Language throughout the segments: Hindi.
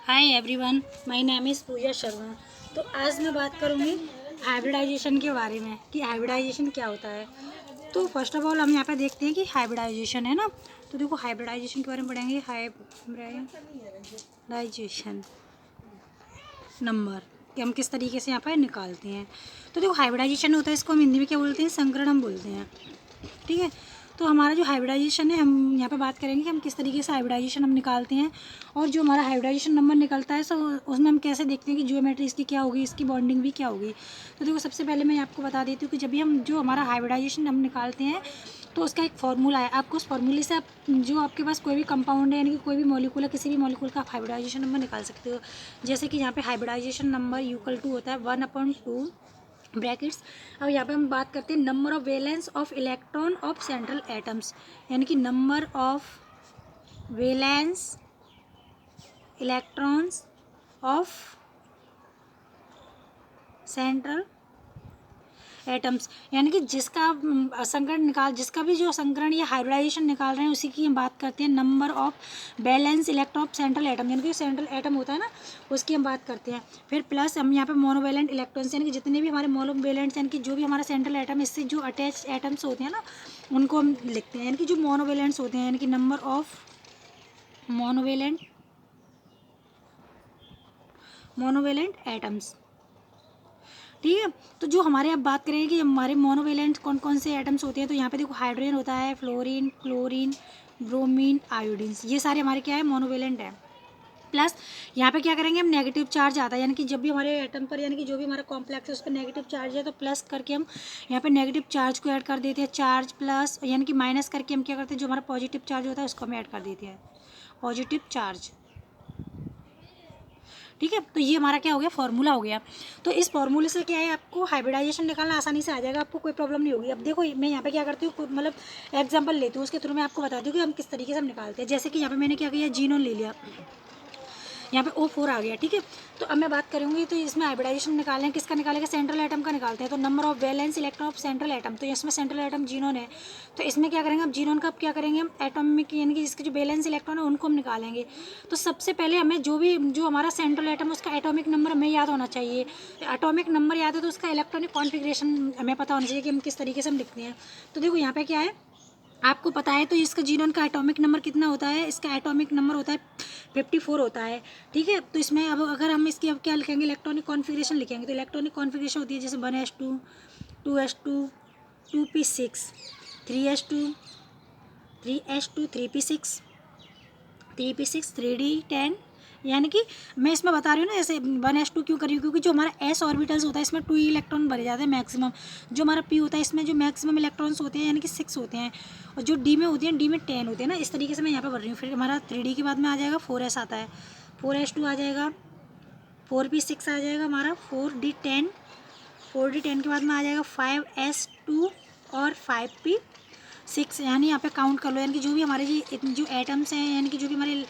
Hi everyone, my name is Pooja Sharma. तो आज मैं बात करूँगी हाइब्रिडाइजेशन के बारे में कि हाइब्रिडाइजेशन क्या होता है। तो फर्स्ट ऑफ ऑल हम यहाँ पे देखते हैं कि हाइब्रिडाइजेशन है ना। तो देखो हाइब्रिडाइजेशन के बारे में पढ़ेंगे। हाइब्रिडाइजेशन नंबर कि हम किस तरीके से यहाँ पर निकालते हैं। तो देखो हाइब्रिडाइजेशन होता है, इसको हम हिंदी में क्या बोलते हैं, संकरण बोलते हैं। ठीक है। तो हमारा जो हाइब्रिडाइजेशन है, हम यहाँ पे बात करेंगे कि हम किस तरीके से हाइब्रिडाइजेशन हम निकालते हैं और जो हमारा हाइब्रिडाइजेशन नंबर निकलता है सो उसमें हम कैसे देखते हैं कि ज्योमेट्री इसकी क्या होगी, इसकी बॉन्डिंग भी क्या होगी। तो देखो सबसे पहले मैं आपको बता देती हूँ कि जब भी हम जो हमारा हाइब्रिडाइजेशन हम निकालते हैं तो उसका एक फार्मूला है। आपको उस फार्मूले से आप जो आपके पास कोई भी कंपाउंड है यानी कि कोई भी मॉलिक्यूल है, किसी भी मॉलिक्यूल का आप हाइब्रिडाइजेशन नंबर निकाल सकते हो। जैसे कि यहाँ पे हाइब्रिडाइजेशन नंबर = होता है 1/2 ब्रैकेट्स। अब यहाँ पे हम बात करते हैं number of valence of electron of central atoms, यानी कि number of valence electrons of central atoms, यानी कि जिसका जिसका भी जो संकरण या हाइब्रिडाइजेशन निकाल रहे हैं उसी की हम बात करते हैं number of balance electron of central atom, यानी कि सेंट्रल एटम होता है ना, उसकी हम बात करते हैं। फिर प्लस हम यहाँ पे मोनोवेलेंट इलेक्ट्रॉन्स, यानी कि जितने भी हमारे मोनोवेलेंट्स यानी कि जो भी हमारा सेंट्रल एटम इससे जो अटैच एटम्स होते हैं ना उनको हम लिखते हैं, यानी कि जो मोनोवेलेंट्स होते हैं, यानी कि नंबर ऑफ मोनोवेलेंट एटम्स। ठीक है। तो जो हमारे अब बात करें कि हमारे मोनोवेलेंट कौन कौन से एटम्स होते हैं, तो यहाँ पे देखो हाइड्रोजन होता है, फ्लोरीन, क्लोरीन, ब्रोमीन, आयोडीन, ये सारे हमारे क्या है, मोनोवेलेंट है। प्लस यहाँ पे क्या करेंगे हम, नेगेटिव चार्ज आता है, यानी कि जब भी हमारे एटम पर यानी कि जो भी हमारा कॉम्प्लेक्स है उस पर नेगेटिव चार्ज है तो प्लस करके हम यहाँ पे नेगेटिव चार्ज को ऐड कर देते हैं, चार्ज प्लस यानी कि माइनस करके हम क्या करते हैं, जो हमारा पॉजिटिव चार्ज होता है उसको हम ऐड कर देते हैं, पॉजिटिव चार्ज। ठीक है। तो ये हमारा क्या हो गया, फार्मूला हो गया। तो इस फार्मूले से क्या है, आपको हाइब्रिडाइजेशन निकालना आसानी से आ जाएगा, आपको कोई प्रॉब्लम नहीं होगी। अब देखो मैं यहाँ पे क्या करती हूँ, मतलब एग्जांपल लेती हूँ, उसके थ्रू मैं आपको बताती हूँ कि हम किस तरीके से हम निकालते हैं। जैसे कि यहाँ पे मैंने क्या किया, जीनोन ले लिया, यहाँ पे O4 आ गया। ठीक है। तो अब मैं बात करूँगी तो इसमें हाइब्रिडाइजेशन निकालें, किसका निकालेंगे, सेंट्रल एटम का निकालते हैं। तो number of valence electron of central atom, तो इसमें सेंट्रल एटम जीनोन है, तो इसमें क्या करेंगे, अब जीनोन का क्या करेंगे हम, एटॉमिक यानी कि जिसके जो वैलेंस इलेक्ट्रॉन है उनको हम निकालेंगे। तो सबसे पहले हमें जो हमारा सेंट्रल एटम उसका एटॉमिक नंबर हमें याद होना चाहिए। एटॉमिक नंबर याद है तो उसका इलेक्ट्रॉनिक कॉन्फिगरेशन हमें पता होना चाहिए कि हम किस तरीके से हम लिखते हैं। तो देखो यहाँ पे क्या है, आपको पता है, तो इसका जीनोन का एटॉमिक नंबर कितना होता है, इसका एटॉमिक नंबर होता है 54 होता है। ठीक है। तो इसमें अब अगर हम इसकी अब क्या लिखेंगे, इलेक्ट्रॉनिक कॉन्फ़िगरेशन लिखेंगे, तो इलेक्ट्रॉनिक कॉन्फ़िगरेशन होती है जैसे 1s2 2s2 2p6 3s2 3p6 3p6 3d10, यानी कि मैं इसमें बता रही हूँ ना, जैसे 1s2 क्यों करी हूँ, क्योंकि जो हमारा s ऑर्बिटल्स होता है इसमें 2 इलेक्ट्रॉन भरे जाते हैं मैक्सिमम। जो हमारा p होता है इसमें जो मैक्सिमम इलेक्ट्रॉन्स होते हैं यानी कि 6 होते हैं, और जो d में होती हैं d में 10 होते हैं ना। इस तरीके से मैं यहाँ पे भर रही हूँ। फिर हमारा 3d के बाद में आ जाएगा 4s आता है, 4s2 आ जाएगा, 4p6 आ जाएगा हमारा, 4d10, 4d10 के बाद में आ जाएगा 5s2 और 5p6, यानी यहाँ पे काउंट कर लो, यानी कि जो भी हमारे जो एटम्स हैं यानी कि जो भी हमारे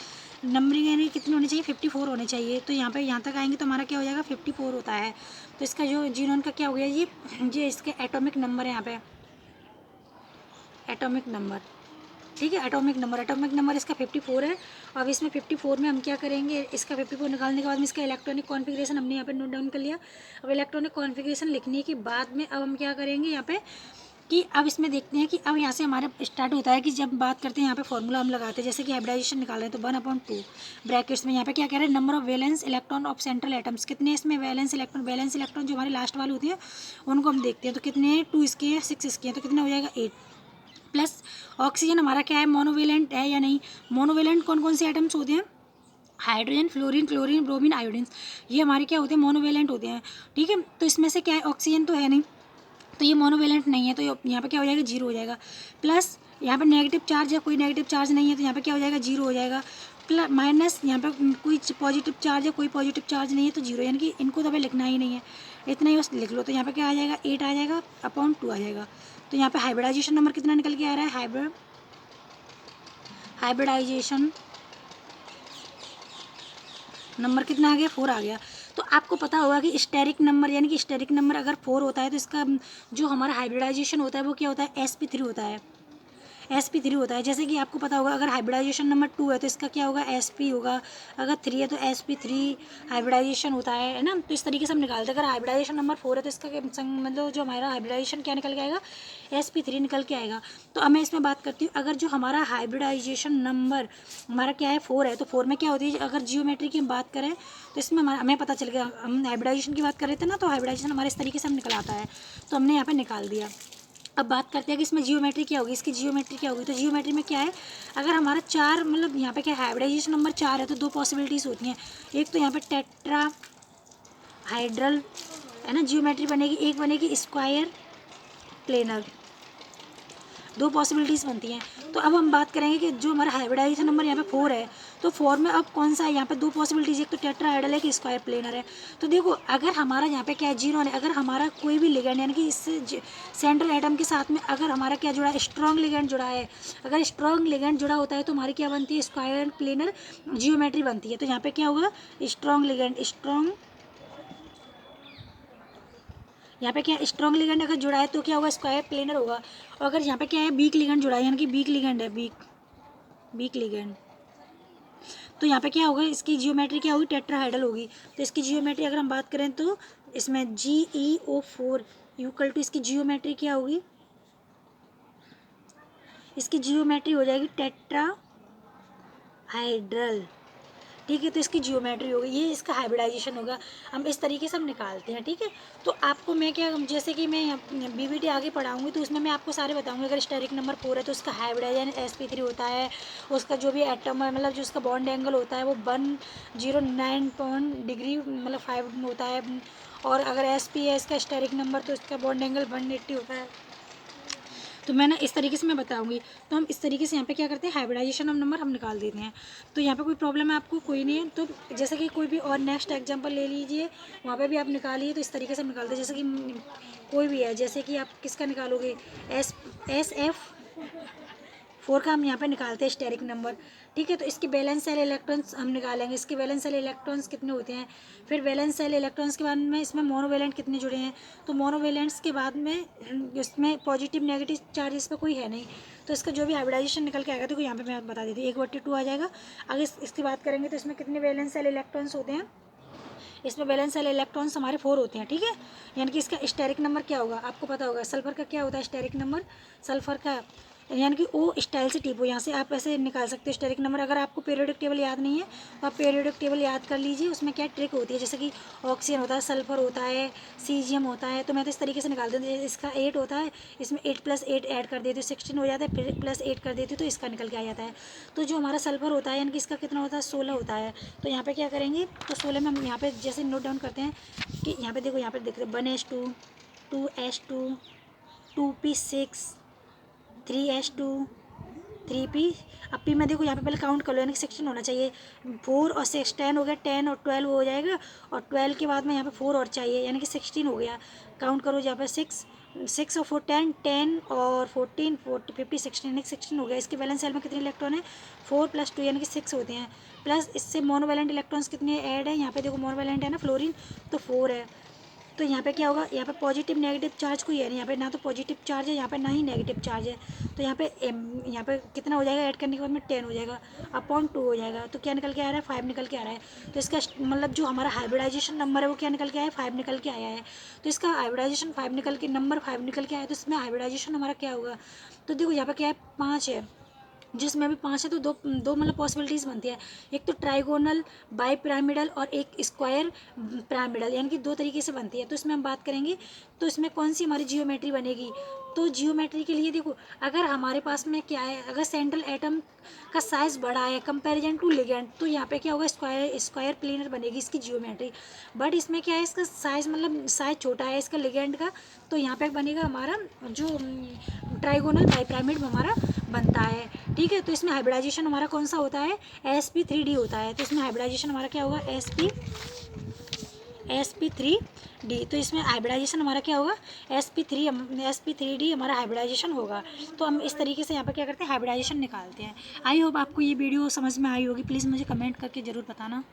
नंबरिंग यानी कितने होने चाहिए, 54 होने चाहिए। तो यहाँ पे यहाँ तक आएंगे तो हमारा क्या हो जाएगा, 54 होता है। तो इसका जो जीनोन का क्या हो गया, ये इसके एटॉमिक नंबर है, यहाँ पे एटॉमिक नंबर। ठीक है। एटॉमिक नंबर इसका 54 है। अब इसमें 54 में हम क्या करेंगे, इसका 54 निकालने के बाद में इसका इलेक्ट्रॉनिक कॉन्फ़िगरेशन हमने यहाँ पे नोट डाउन कर लिया। अब इलेक्ट्रॉनिक कॉन्फ़िगरेशन लिखने के बाद में अब हम क्या करेंगे यहाँ पे, कि अब इसमें देखते हैं कि अब यहाँ से हमारा स्टार्ट होता है कि जब बात करते हैं यहाँ पे फॉर्मूला हम लगाते हैं, जैसे कि हाइब्रिडाइजेशन निकाल रहे हैं तो 1/2 ब्रैकेट्स में यहाँ पे क्या कह रहे हैं, number of valence electron of central atoms, कितने इसमें वैलेंस इलेक्ट्रॉन जो हमारे लास्ट वाले होते हैं उनको हम देखते हैं। तो कितने, 2 इसके हैं, 6 इसके हैं, तो कितना हो जाएगा 8। प्लस ऑक्सीजन हमारा क्या है, मोनोवेलेंट है या नहीं, मोनोवेलेंट कौन कौन से एटम्स होते हैं, hydrogen, fluorine, chlorine, bromine, iodine, ये हमारे क्या होते हैं, मोनोवेलेंट होते हैं। ठीक है। तो इसमें से क्या है, ऑक्सीजन तो है नहीं, तो ये मोनोवेलेंट नहीं है, तो यहाँ पे क्या हो जाएगा, 0 हो जाएगा। प्लस यहाँ पे नेगेटिव चार्ज है, कोई नेगेटिव चार्ज नहीं है, तो यहाँ पे क्या हो जाएगा, 0 हो जाएगा। प्लस माइनस यहाँ पे कोई पॉजिटिव चार्ज है, कोई पॉजिटिव चार्ज नहीं है, तो 0, यानी कि इनको तो हमें लिखना ही नहीं है, इतना ही बस लिख लो। तो यहाँ पे क्या आ जाएगा, 8 आ जाएगा अपॉन 2 आ जाएगा। तो यहाँ पे हाइब्रिडाइजेशन नंबर कितना निकल के आ रहा है, हाइब्रिडाइजेशन नंबर कितना आ गया, 4 आ गया। तो आपको पता होगा कि स्टेरिक नंबर यानी कि स्टेरिक नंबर अगर 4 होता है तो इसका जो हमारा हाइब्रिडाइजेशन होता है वो क्या होता है, sp3 होता है। sp3 होता है। जैसे कि आपको पता होगा अगर हाइब्रिडाइजेशन नंबर 2 है तो इसका क्या होगा, sp होगा, अगर 3 है तो sp3 हाइब्रिडाइजेशन होता है ना। तो इस तरीके से हम निकालते हैं। अगर हाइब्रिडाइजेशन नंबर 4 है तो इसका मतलब जो हमारा हाइब्रिडाइजेशन क्या निकल के आएगा, sp3 निकल के आएगा। तो अब मैं इसमें बात करती हूँ, अगर जो हमारा हाइब्रिडाइजेशन नंबर हमारा क्या है 4 है, तो 4 में क्या होती है, अगर जियोमेट्री की हम बात करें तो इसमें हमें पता चल गया, हम हाइब्रिडाइजेशन की बात कर रहे थे ना, तो हाइब्रिडाइजेशन हमारे इस तरीके से हम निकल आता है, तो हमने यहाँ पे निकाल दिया। अब बात करते हैं कि इसमें जियोमेट्री क्या होगी, इसकी जियोमेट्री क्या होगी। तो जियोमेट्री में क्या है, अगर हमारा 4 मतलब यहाँ पे क्या हाइब्रिडाइजेशन नंबर 4 है तो 2 पॉसिबिलिटीज़ होती हैं। एक तो यहाँ पे टेट्रा हाइड्रल है ना जियोमेट्री बनेगी, एक बनेगी स्क्वायर प्लेनर, 2 पॉसिबिलिटीज़ बनती हैं। तो अब हम बात करेंगे कि जो हमारा हाइब्रिडाइजेशन नंबर यहाँ पे 4 है, तो 4 में अब कौन सा है, यहाँ पे 2 पॉसिबिलिटीज़, एक तो टेट्राहाइड्रल है कि स्क्वायर प्लेनर है। तो देखो अगर हमारा यहाँ पे क्या है, जीरो है, अगर हमारा कोई भी लिगेंड यानी कि इस सेंट्रल एटम के साथ में अगर हमारा क्या जुड़ा है, स्ट्रॉन्ग लिगेंड जुड़ा है, अगर स्ट्रॉन्ग लिगेंड जुड़ा होता है तो हमारी क्या बनती है, स्क्वायर प्लेनर जियोमेट्री बनती है। तो यहाँ पे क्या होगा, स्ट्रॉन्ग लिगेंड, स्ट्रॉन्ग, यहाँ पे क्या स्ट्रॉन्ग लिगेंड अगर जुड़ा है तो क्या होगा, स्क्वायर प्लेनर होगा। और अगर यहाँ पे क्या है, वीक लिगेंड जुड़ा है, यानी कि वीक लिगेंड है, वीक लिगेंड, तो यहाँ पे क्या होगा, इसकी जियोमेट्री क्या होगी, टेट्राहाइड्रल होगी। तो इसकी जियोमेट्री अगर हम बात करें तो इसमें GeO4 इक्वल टू इसकी जियोमेट्री क्या होगी, इसकी जियोमेट्री हो जाएगी टेट्राहाइड्रल। ठीक है, तो इसकी जियोमेट्री होगी, ये इसका हाइब्रिडाइजेशन होगा। हम इस तरीके से हम निकालते हैं। ठीक है, तो आपको मैं क्या, जैसे कि मैं BBT आगे पढ़ाऊंगी तो उसमें मैं आपको सारे बताऊंगी। अगर स्टेरिक नंबर 4 है तो उसका हाइब्रिडाइजेशन sp3 होता है, उसका जो भी एटम है मतलब जो उसका बॉन्ड एंगल होता है वो 109 डिग्री मतलब 5 होता है। और अगर sp है इसका स्टेरिक नंबर तो इसका बॉन्ड एंगल 180 होता है। तो मैं ना इस तरीके से मैं बताऊंगी। तो हम इस तरीके से यहाँ पे क्या करते हैं, हाइब्रिडाइजेशन ऑफ नंबर हम निकाल देते हैं। तो यहाँ पे कोई प्रॉब्लम है आपको, कोई नहीं है। तो जैसे कि कोई भी और नेक्स्ट एग्जांपल ले लीजिए, वहाँ पे भी आप निकालिए। तो इस तरीके से हम निकालते हैं, जैसे कि कोई भी है, जैसे कि आप किसका निकालोगे, SF4 का हम यहाँ पे निकालते हैं स्टेरिक नंबर। ठीक है, तो इसके वैलेंस सेल इलेक्ट्रॉन्स हम निकालेंगे, इसके वैलेंस सेल इलेक्ट्रॉन्स कितने होते हैं। फिर वैलेंस सेल इलेक्ट्रॉन्स के बाद में इसमें मोनोवेलेंट कितने जुड़े हैं, तो मोनोवेलेंट्स के बाद में इसमें पॉजिटिव नेगेटिव चार्ज इस पर कोई है नहीं। तो इसका जो भी हाइब्रिडाइजेशन निकल के आएगा, तो यहाँ पे मैं बता देती हूँ 1/2 आ जाएगा। अगर इसकी बात करेंगे तो इसमें कितने वैलेंस सेल इलेक्ट्रॉन्स होते हैं, इसमें वैलेंस सेल इलेक्ट्रॉन्स हमारे 4 होते हैं। ठीक है, यानी कि इसका स्टेरिक नंबर क्या होगा, आपको पता होगा सल्फर का क्या होता है स्टेरिक नंबर, सल्फर का यानी कि ओ स्टाइल से टिप हो, यहाँ से आप ऐसे निकाल सकते हो स्टेरिक नंबर। अगर आपको पीरियोडिक टेबल याद नहीं है तो आप पीरियोडिक टेबल याद कर लीजिए, उसमें क्या ट्रिक होती है, जैसे कि ऑक्सीजन होता है, सल्फर होता है, सीजियम होता है। तो मैं तो इस तरीके से निकाल देती हूँ, इसका 8 होता है, इसमें 8 + 8 ऐड कर देती हूँ, 16 हो जाता है, फिर +8 कर देती हूँ तो इसका निकल के आ जाता है। तो जो हमारा सल्फर होता है यानी कि इसका कितना होता है, 16 होता है। तो यहाँ पे क्या करेंगे, तो 16 में हम यहाँ पे जैसे नोट डाउन करते हैं कि यहाँ पे देखो, यहाँ पे देखते हैं 1s2 2s2 2p6 3s2 3p। अब पी में देखो यहाँ पे पहले काउंट कर लो, यानी कि 16 होना चाहिए। 4 और 6 10 हो गया, 10 और 12 हो जाएगा, और 12 के बाद में यहाँ पे 4 और चाहिए, यानी कि 16 हो गया। काउंट करो यहाँ पे 6 और 4 10 10 और 14 40 50 16 यानी कि 16 हो गया। इसके वैलेंस सेल में कितने इलेक्ट्रॉन है, 4 + 2 यानी कि 6 होते हैं। प्लस इससे मोनोवैलेंट इलेक्ट्रॉन्स कितने ऐड है, यहाँ पे देखो मोनोवैलेंट है ना फ्लोरीन, तो 4 है। तो यहाँ पे क्या होगा, यहाँ पे पॉजिटिव नेगेटिव चार्ज कोई है नहीं, यहाँ पे ना तो पॉजिटिव चार्ज है, यहाँ पे ना ही नेगेटिव चार्ज है। तो यहाँ पे कितना हो जाएगा, ऐड करने के बाद में 10 हो जाएगा, अपॉन 2 हो जाएगा। तो क्या निकल के आ रहा है, 5 निकल के आ रहा है। तो इसका मतलब जो हमारा हाइब्रिडाइजेशन नंबर है वो क्या निकल के आया है, 5 निकल के आया है। तो इसका हाइब्रिडाइजेशन 5 निकल के नंबर 5 निकल के आया, तो इसमें हाइब्रिडाइजेशन हमारा क्या होगा। तो देखो यहाँ पे क्या है, 5 है, जिसमें भी 5 है तो दो दो मतलब पॉसिबिलिटीज़ बनती है, एक तो ट्राइगोनल बाई पिरामिडल और एक स्क्वायर पिरामिडल, यानी कि 2 तरीके से बनती है। तो इसमें हम बात करेंगे तो इसमें कौन सी हमारी जियोमेट्री बनेगी। तो जियोमेट्री के लिए देखो, अगर हमारे पास में क्या है, अगर सेंट्रल एटम का साइज़ बड़ा है कंपेरिजन टू लिगेंड, तो यहाँ पे क्या होगा, स्क्वायर प्लेनर बनेगी इसकी जियोमेट्री। बट इसमें क्या है, इसका साइज़ मतलब साइज़ छोटा है इसका लिगेंड का, तो यहाँ पे बनेगा हमारा जो ट्राइगोनल बाईपिरामिड हमारा बनता है। ठीक है, तो इसमें हाइब्रिडाइजेशन हमारा कौन सा होता है, sp3d होता है। तो इसमें हाइब्रिडाइजेशन हमारा क्या होगा, sp3d। तो इसमें हाइब्रिडाइजेशन हमारा क्या होगा, sp3d हमारा हाइब्रिडाइजेशन होगा। तो हम इस तरीके से यहाँ पर क्या करते हैं, हाइब्रिडाइजेशन निकालते हैं। आई होप आपको ये वीडियो समझ में आई होगी, प्लीज़ मुझे कमेंट करके ज़रूर बताना।